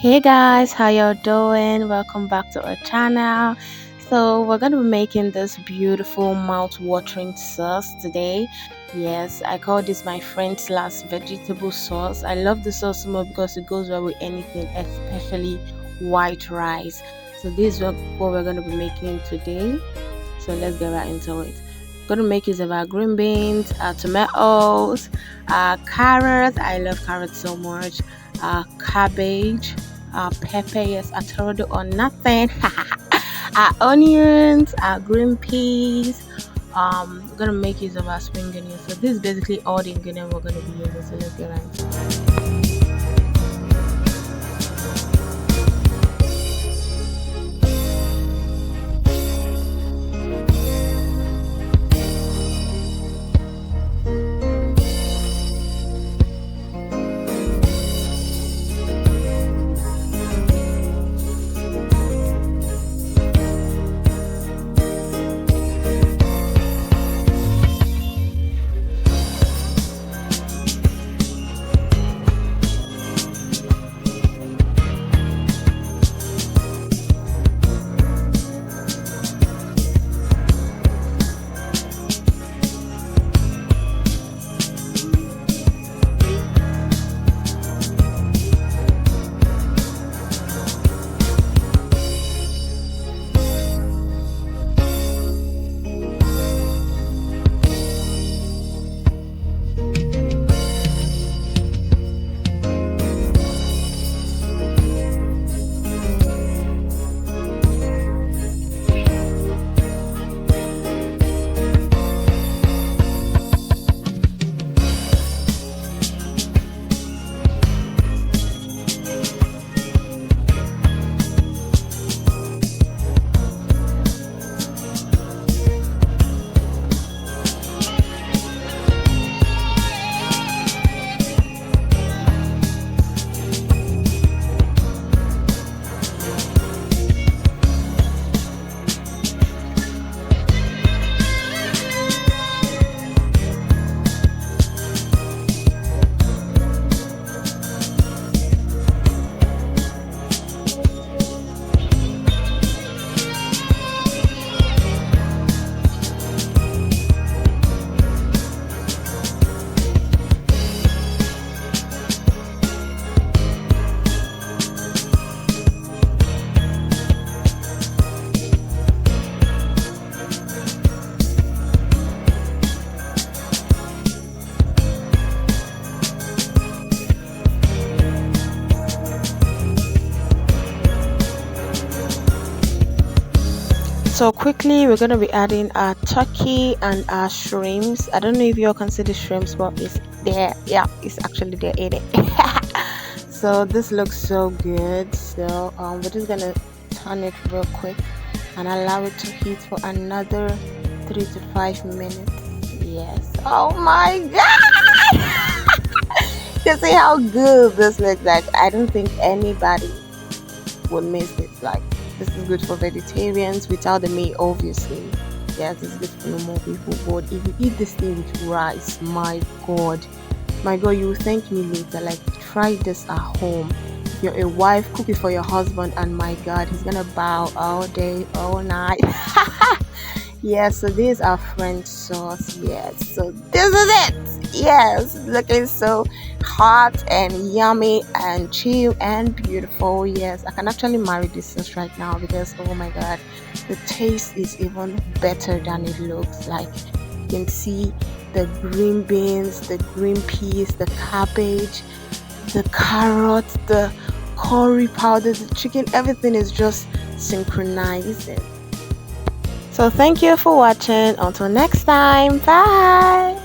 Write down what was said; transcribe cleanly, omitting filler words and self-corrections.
Hey guys, how y'all doing? Welcome back to our channel. So we're gonna be making this beautiful mouth-watering sauce today. Yes, I call this my friend's last vegetable sauce. I love the sauce so much because it goes well with anything, especially white rice. So this is what we're gonna be making today. So let's get right into it. Gonna make use of our green beans, our tomatoes, our carrots. I love carrots so much. Our cabbage, our pepper. Yes, I told you or nothing. Our onions, our green peas. We're gonna make use of our spring onions. So this is basically all the ingredients we're gonna be using. So let's get right into it. So quickly, we're gonna be adding our turkey and our shrimps. I don't know if you all can see the shrimps, but it's there. Yeah, it's actually there in it. So this looks so good. So we're just gonna turn it real quick and allow it to heat for another 3 to 5 minutes. Yes. Oh my god! You see how good this looks like? I don't think anybody would miss it. Like, this is good for vegetarians without the meat, obviously. Yes, it's good for normal people. But if you eat this thing with rice, my god, you will thank me later. Like, try this at home. If you're a wife, cook it for your husband, and my god, he's gonna bow all day, all night. Yes, so this is our French sauce. Yes, so this is it. Yes, looking so hot and yummy and chill and beautiful. Yes, I can actually marry this sauce right now because oh my god, the taste is even better than it looks. Like, you can see the green beans, the green peas, the cabbage, the carrots, the curry powder, the chicken, everything is just synchronizing. So thank you for watching. Until next time, bye.